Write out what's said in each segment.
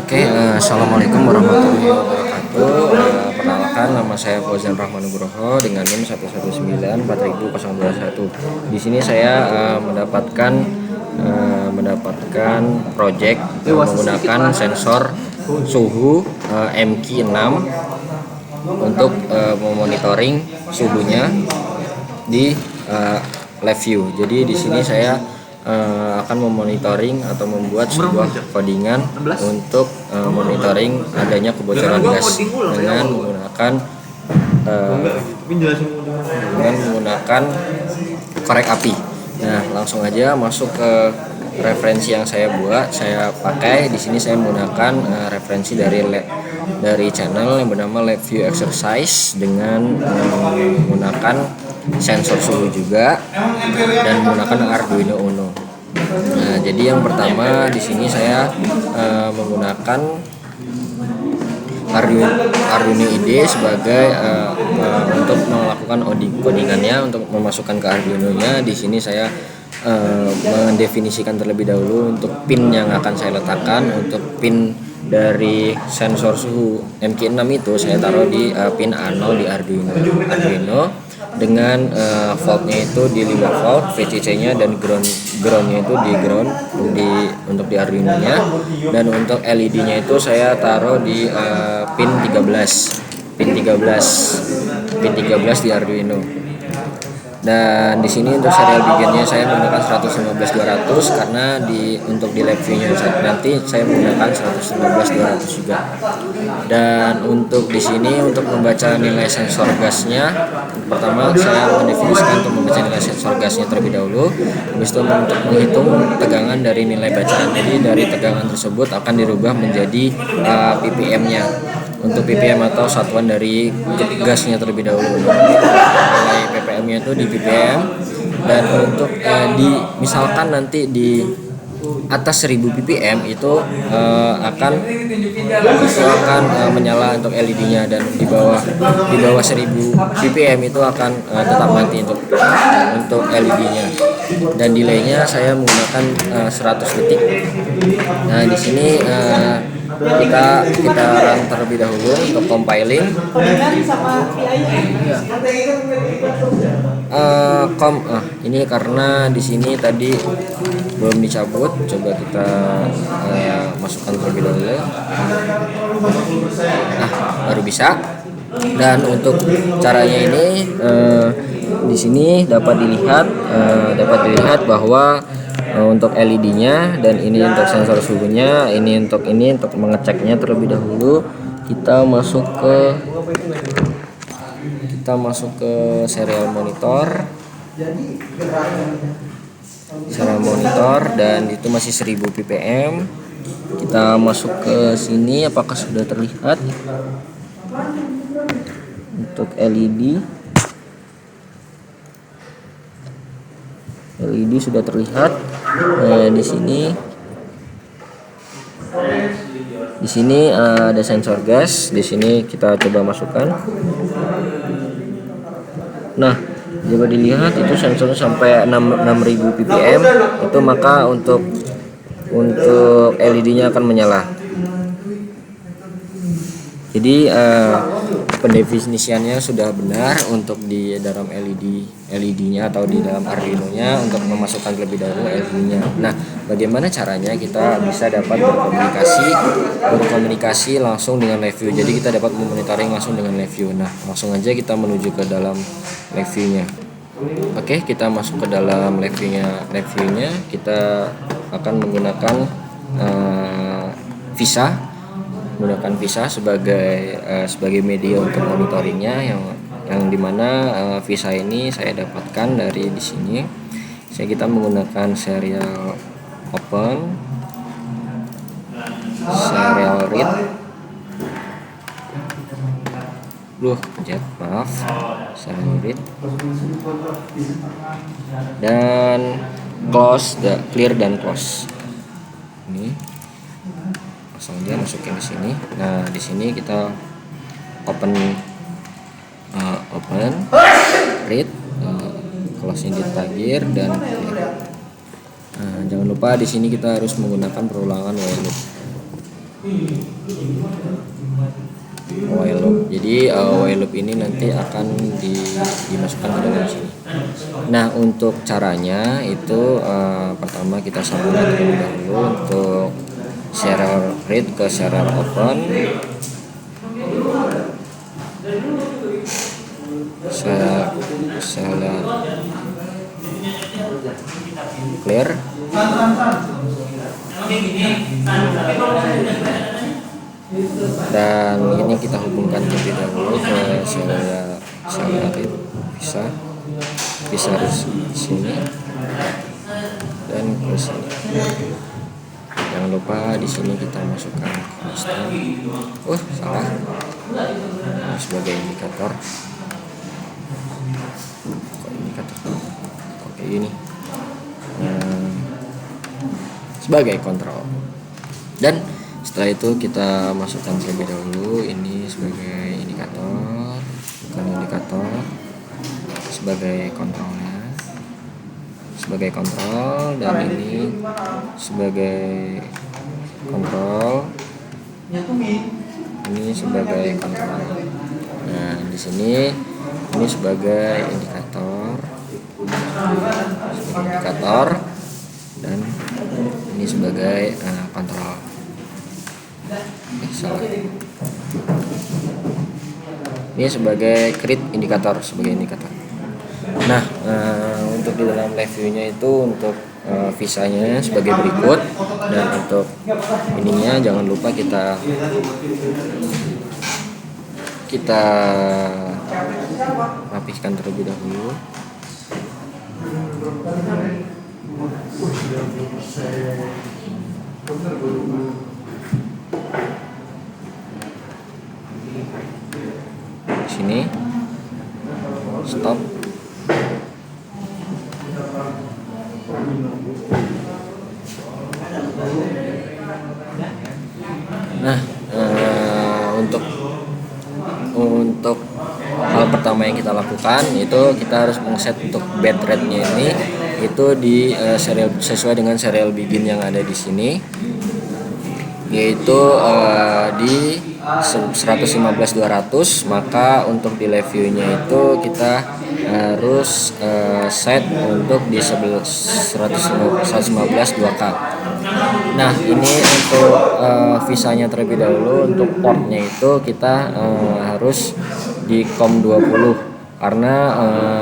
Assalamualaikum warahmatullahi wabarakatuh. Perkenalkan, nama saya Fauzan Rahman Nugroho dengan NIM 1194021. Di sini saya mendapatkan project menggunakan sensor suhu MQ6 untuk memonitoring suhunya di live view. Jadi di sini saya akan memonitoring atau membuat sebuah codingan untuk monitoring adanya kebocoran gas dengan menggunakan korek api. Nah, langsung aja masuk ke referensi yang saya buat. Saya pakai di sini, saya menggunakan referensi dari channel yang bernama Live View Exercise dengan menggunakan sensor suhu juga dan menggunakan Arduino Uno. Nah, jadi yang pertama di sini saya menggunakan Arduino IDE sebagai untuk melakukan codingannya, untuk memasukkan ke Arduino-nya. Di sini saya mendefinisikan terlebih dahulu untuk pin yang akan saya letakkan. Untuk pin dari sensor suhu MQ6 itu saya taruh di pin A0 di Arduino dengan voltnya itu di 5 volt, VCC-nya dan groundnya itu di ground untuk di Arduino-nya, dan untuk LED-nya itu saya taruh di pin 13 di Arduino. Dan di sini untuk serial biginnya saya menggunakan 115-200 karena untuk di live view-nya nanti saya menggunakan 115-200 juga. Dan untuk di sini untuk membaca nilai sensor gasnya, pertama saya mendefinisikan untuk membaca nilai sensor gasnya terlebih dahulu. Habis itu untuk menghitung tegangan dari nilai bacaan. Jadi dari tegangan tersebut akan dirubah menjadi ppm-nya. Untuk ppm atau satuan dari gasnya terlebih dahulu. Nilai ppm-nya itu di ppm, dan untuk misalkan nanti di atas 1000 ppm itu akan menyala untuk LED-nya, dan di bawah 1000 ppm itu akan tetap mati untuk LED-nya. Dan delay-nya saya menggunakan 100 detik. Nah, di sini kita run terlebih dahulu untuk compiling. Ini karena di sini tadi belum dicabut, coba kita masukkan terlebih dahulu. Nah, baru bisa. Dan untuk caranya ini di sini dapat dilihat bahwa untuk LED-nya, dan ini untuk sensor suhunya, ini untuk mengeceknya terlebih dahulu. Kita masuk ke serial monitor, dan itu masih 1000 ppm. Kita masuk ke sini, apakah sudah terlihat untuk LED sudah terlihat. Di sini ada sensor gas. Di sini kita coba masukkan. Nah, coba dilihat itu sensornya sampai 6000 ppm. Itu maka untuk LED-nya akan menyala. Jadi pendefinisiannya sudah benar untuk di dalam LED-nya atau di dalam Arduino-nya untuk memasukkan terlebih dahulu LED-nya. Nah, bagaimana caranya kita bisa dapat berkomunikasi langsung dengan live view. Jadi kita dapat memonitoring langsung dengan live view. Nah, langsung aja kita menuju ke dalam live view-nya. Oke, kita masuk ke dalam live view-nya. Kita akan menggunakan VISA sebagai media untuk monitoringnya, yang dimana VISA ini saya dapatkan dari di sini. Kita menggunakan serial open, serial read, serial read, dan clear dan close. Ini langsung aja masukin di sini. Nah, di sini kita open, read, close-nya ditagih dan clear. Nah, jangan lupa di sini kita harus menggunakan perulangan while loop. while loop. Jadi while loop ini nanti akan dimasukkan ke dalam sini. Nah, untuk caranya itu pertama kita sambungkan terlebih dahulu untuk serial read ke serial open, serial clear, dan ini kita hubungkan terlebih dahulu ke serial read bisa di sini dan ke sini. Jangan lupa di sini kita masukkan constant. Salah. Sebagai indikator. Oke, ini sebagai kontrol. Dan setelah itu kita masukkan terlebih dahulu ini sebagai indikator, bukan indikator, sebagai kontrolnya, sebagai kontrol, dan ini sebagai kontrol, ini sebagai kontrol. Nah, di sini ini sebagai indikator, dan ini sebagai kontrol. Salah. Ini sebagai create indikator, sebagai indikator. Nah, untuk di dalam live view-nya itu untuk visanya sebagai berikut, dan untuk ininya jangan lupa kita rapihkan terlebih dahulu. Sini stop. Nah, untuk hal pertama yang kita lakukan itu kita harus mengset untuk bit rate-nya ini itu di serial sesuai dengan serial begin yang ada di sini, yaitu di 115.200. Maka untuk di live view-nya itu kita harus set untuk di 115 2K. Nah, ini untuk visanya terlebih dahulu. Untuk portnya itu kita harus di COM20 karena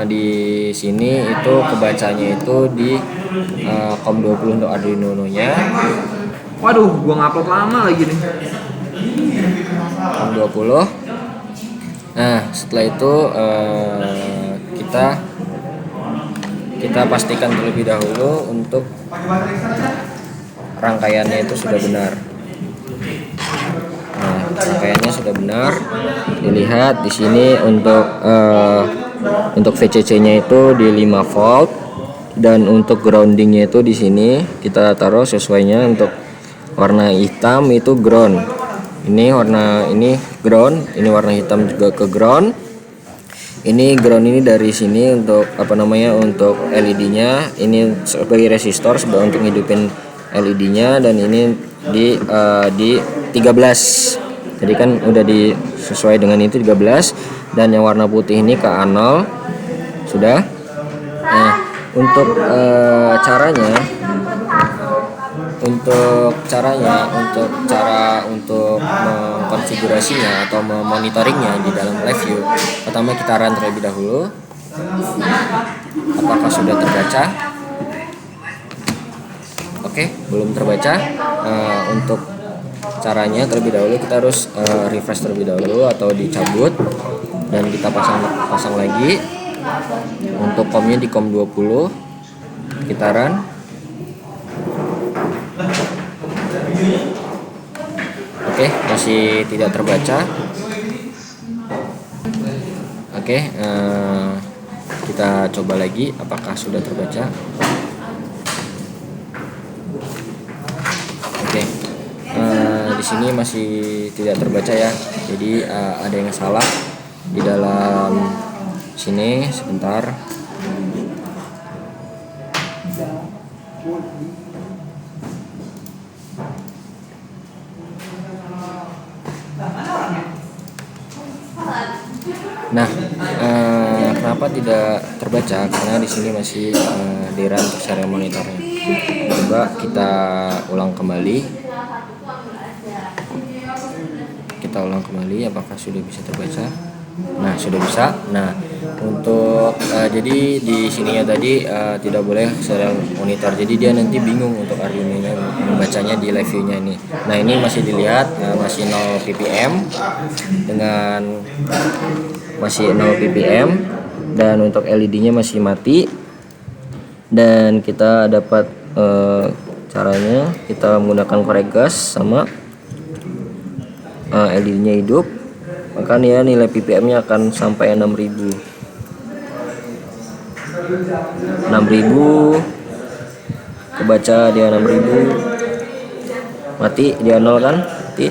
di sini itu kebacanya itu di COM20 untuk Arduino-nya. Waduh, gua ngupload lama lagi nih. COM20. Nah, setelah itu kita pastikan terlebih dahulu untuk rangkaiannya itu sudah benar. Nah, rangkaiannya sudah benar. Dilihat di sini untuk VCC-nya itu di 5 volt, dan untuk groundingnya itu di sini kita taruh sesuainya. Untuk warna hitam itu ground. Ini warna ini ground, ini warna hitam juga ke ground. Ini ground ini dari sini untuk untuk LED-nya, ini sebagai resistor untuk hidupin LED-nya, dan ini di 13. Jadi kan udah disesuai dengan itu 13, dan yang warna putih ini ke A0 sudah. Nah, untuk mengkonfigurasinya atau memonitoringnya di dalam live view, pertama kita run terlebih dahulu. Apakah sudah terbaca? Oke, belum terbaca. Untuk caranya terlebih dahulu kita harus refresh terlebih dahulu atau dicabut, dan kita pasang lagi. Untuk COM-nya di COM20 kita run. Oke, masih tidak terbaca. Oke, kita coba lagi apakah sudah terbaca. Oke, di sini masih tidak terbaca ya. Jadi ada yang salah di dalam sini. Sebentar. Nah, kenapa tidak terbaca? Karena di sini masih DRAM untuk serial monitornya. Coba kita ulang kembali. Apakah sudah bisa terbaca? Nah, sudah bisa. Nah, untuk jadi di sininya tadi tidak boleh serial monitor. Jadi dia nanti bingung untuk Arduino-nya membacanya di live view-nya ini. Nah, ini masih dilihat masih 0 ppm dengan masih 0 ppm, dan untuk LED-nya masih mati. Dan kita dapat caranya, kita menggunakan korek gas sama LED-nya hidup, maka dia nilai ppm-nya akan sampai 6000 kebaca dia 6000, mati dia 0 kan, mati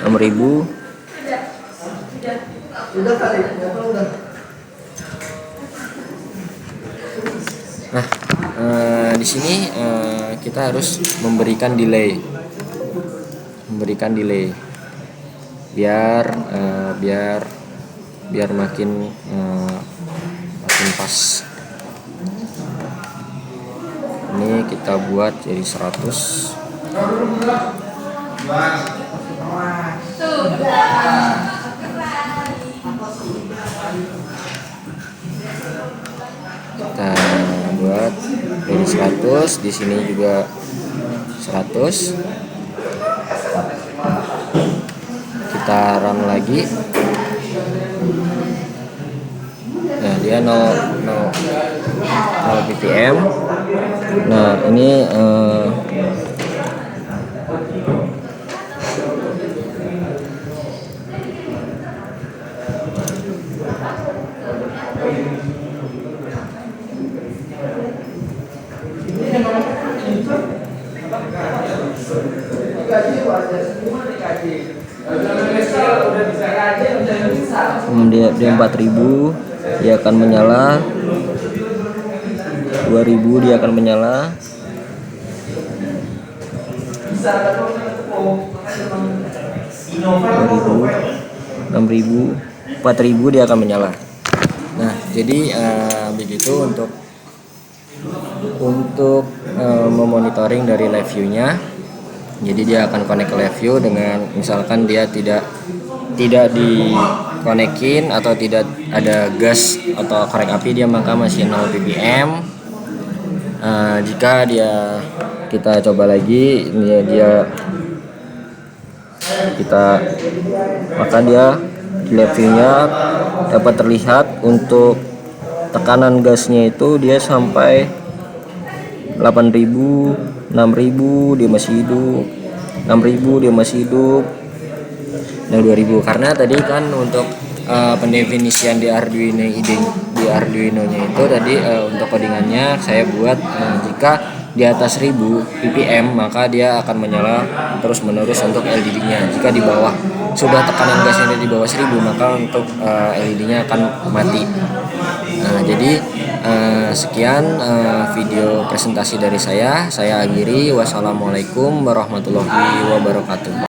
6000. Nah, di sini kita harus memberikan delay biar makin pas. Ini kita buat jadi 100. Kita buat jadi 100, di sini juga 100. Kita run lagi. Nah, dia 0 ppm. Nah, ini dia 4000 dia akan menyala, 2000 dia akan menyala, 2000, 6000, 4000 dia akan menyala. Nah, jadi begitu untuk memonitoring dari live view-nya. Jadi dia akan connect ke live view dengan misalkan dia tidak dikonekin atau tidak ada gas atau korek api, dia maka masih 0 ppm. Jika kita coba lagi, maka dia di live view-nya dapat terlihat untuk tekanan gasnya itu dia sampai 8000, 6000 dia masih hidup, 6000 dia masih hidup, dan 2000. Karena tadi kan untuk pendefinisian di Arduino-nya itu tadi untuk codingannya saya buat jika di atas 1000 ppm maka dia akan menyala terus menerus untuk LED-nya. Jika di bawah sudah tekanan gasnya di bawah 1000 maka untuk LED-nya akan mati. Jadi sekian video presentasi dari saya akhiri. Wassalamualaikum warahmatullahi wabarakatuh.